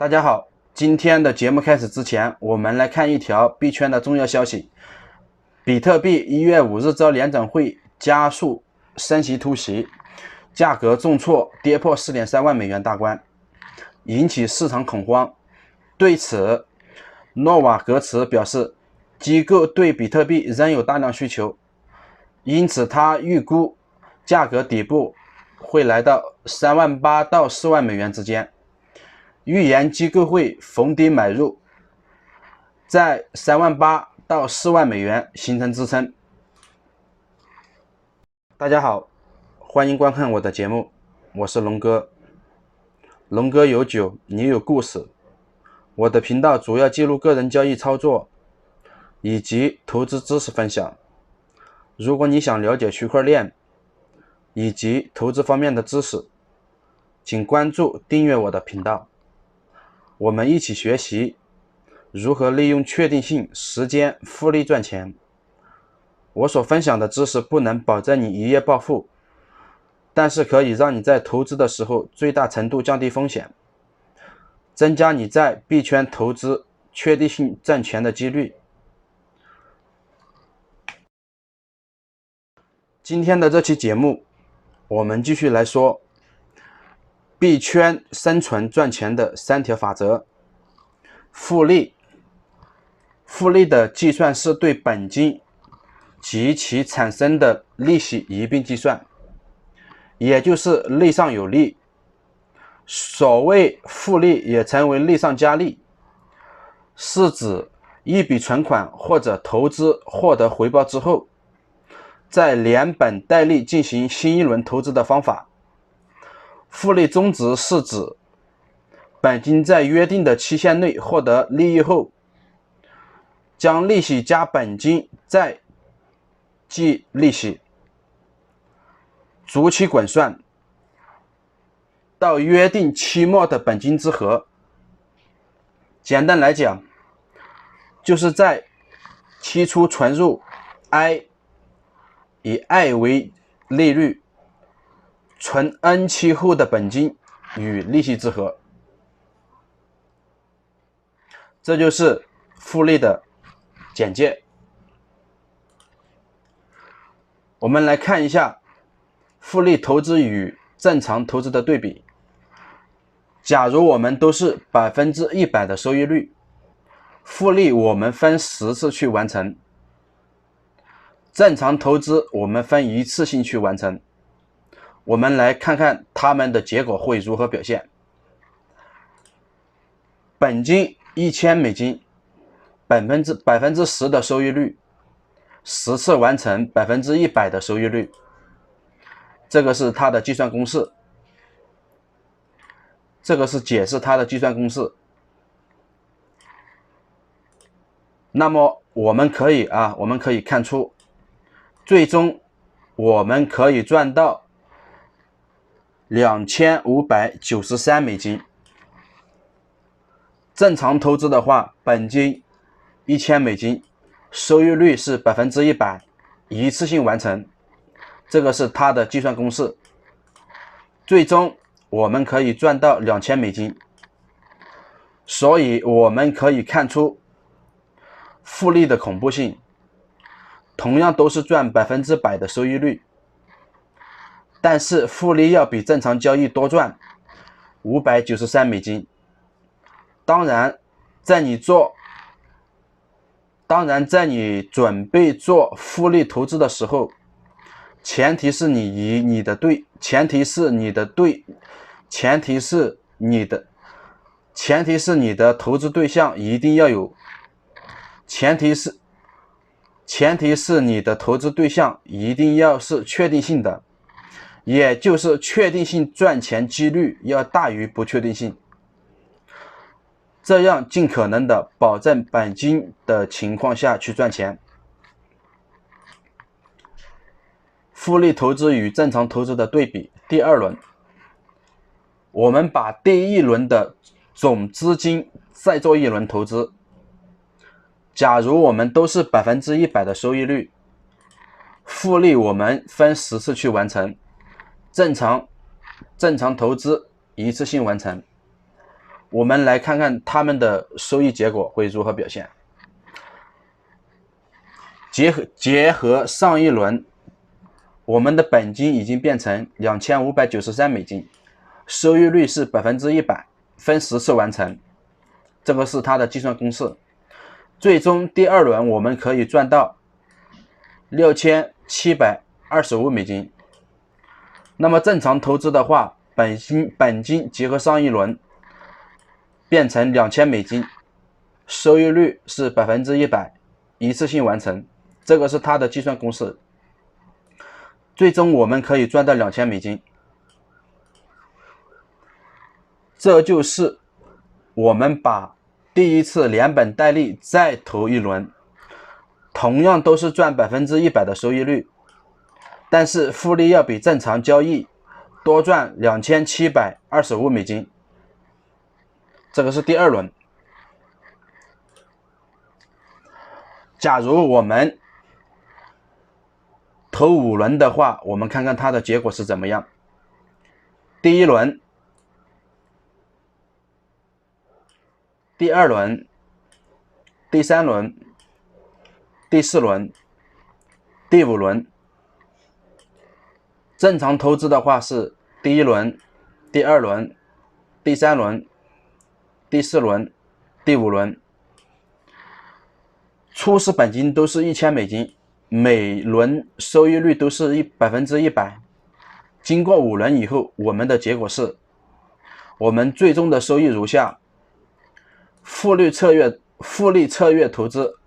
大家好，今天的节目开始之前，我们来看一条币圈的重要消息。比特币1月5日遭联准会加速升息突袭，价格重挫跌破 4.3 万美元大关，引起市场恐慌。对此，诺瓦格茨表示，机构对比特币仍有大量需求，因此他预估价格底部会来到3万8到4万美元之间，预言机构会逢低买入，在3万8到4万美元形成支撑。大家好，欢迎观看我的节目，我是龙哥。龙哥有酒，你有故事。我的频道主要记录个人交易操作以及投资知识分享。如果你想了解区块链以及投资方面的知识，请关注订阅我的频道。我们一起学习如何利用确定性时间复利赚钱。我所分享的知识不能保证你一夜暴富，但是可以让你在投资的时候最大程度降低风险，增加你在币圈投资确定性赚钱的几率。今天的这期节目，我们继续来说币圈生存赚钱的3条法则。复利的计算是对本金及其产生的利息一并计算，也就是利上有利。所谓复利也称为利上加利，是指一笔存款或者投资获得回报之后，再连本带利进行新一轮投资的方法。复利宗旨是指本金在约定的期限内获得利益后，将利息加本金再计利息，逐期滚算到约定期末的本金之和。简单来讲，就是在期初存入 I， 以 I 为利率，存 N 期后的本金与利息之和。这就是复利的简介。我们来看一下复利投资与正常投资的对比。假如我们都是100%的收益率，复利我们分10次去完成，正常投资我们分一次性去完成。我们来看看他们的结果会如何表现。本金1000美金，10% 的收益率，10次完成100%的收益率。这个是它的计算公式，这个是解释它的计算公式。那么我们可以看出，最终我们可以赚到2593美金。正常投资的话，本金1000美金，收益率是100%，一次性完成。这个是它的计算公式。最终我们可以赚到2000美金。所以我们可以看出复利的恐怖性。同样都是赚100%的收益率，但是复利要比正常交易多赚593美金。当然在你准备做复利投资的时候，前提是你的投资对象一定要有，前提是你的投资对象一定要是确定性的，也就是确定性赚钱几率要大于不确定性，这样尽可能的保证本金的情况下去赚钱。复利投资与正常投资的对比。第2轮，我们把第1轮的总资金再做一轮投资。假如我们都是100%的收益率，复利我们分10次去完成，正常投资一次性完成。我们来看看他们的收益结果会如何表现。结合上一轮，我们的本金已经变成2593美金，收益率是100%，分10次完成，这个是它的计算公式。最终第二轮我们可以赚到6725美金。那么正常投资的话，本金结合上一轮变成2000美金，收益率是100%，一次性完成，这个是它的计算公式。最终我们可以赚到2000美金，这就是我们把第一次连本带利再投一轮，同样都是赚100%的收益率，但是复利要比正常交易多赚2725美金，这个是第二轮。假如我们投5轮的话，我们看看它的结果是怎么样。第一轮、第二轮、第三轮、第四轮、第5轮。正常投资的话是第一轮、第二轮、第三轮、第4轮、第5轮。初始本金都是1000美金，每轮收益率都是100%。经过5轮以后，我们的结果是，我们最终的收益如下：复利策略投资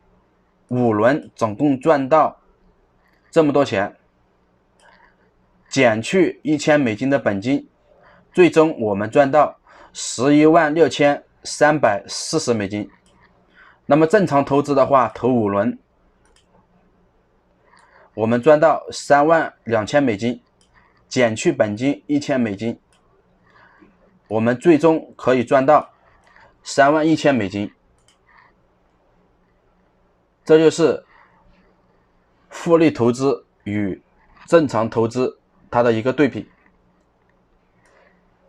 5轮总共赚到这么多钱，减去1000美金的本金，最终我们赚到116340美金。那么正常投资的话，投5轮，我们赚到32000美金，减去本金1000美金，我们最终可以赚到31000美金。这就是复利投资与正常投资它的一个对比。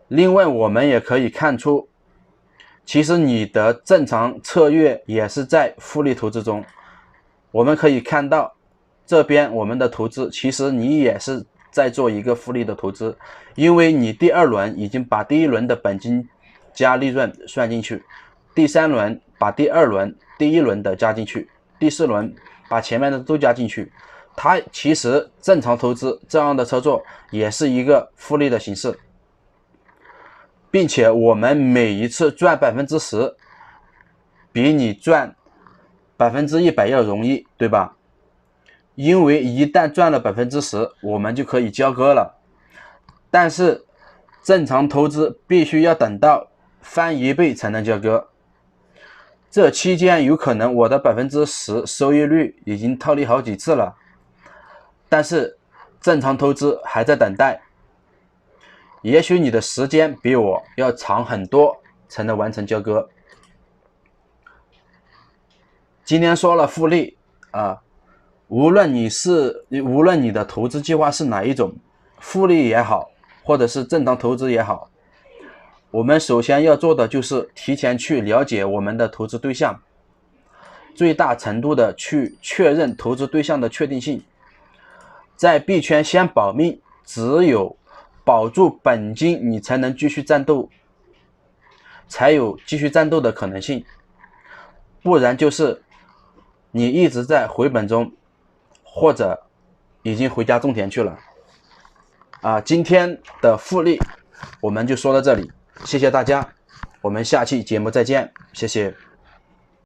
另外我们也可以看出，其实你的正常策略也是在复利投资中。我们可以看到这边我们的投资，其实你也是在做一个复利的投资，因为你第二轮已经把第一轮的本金加利润算进去，第三轮把第一轮的加进去，第4轮把前面的都加进去。它其实正常投资这样的操作也是一个复利的形式，并且我们每一次赚10%，比你赚100%要容易，对吧？因为一旦赚了10%，我们就可以交割了。但是正常投资必须要等到翻1倍才能交割，这期间有可能我的10%收益率已经套利好几次了，但是正常投资还在等待。也许你的时间比我要长很多才能完成交割。今天说了复利啊，无论你的投资计划是哪一种，复利也好，或者是正常投资也好，我们首先要做的就是提前去了解我们的投资对象，最大程度的去确认投资对象的确定性。在币圈先保命，只有保住本金，你才能继续战斗，才有继续战斗的可能性，不然就是你一直在回本中，或者已经回家种田去了。今天的复利我们就说到这里，谢谢大家，我们下期节目再见，谢谢。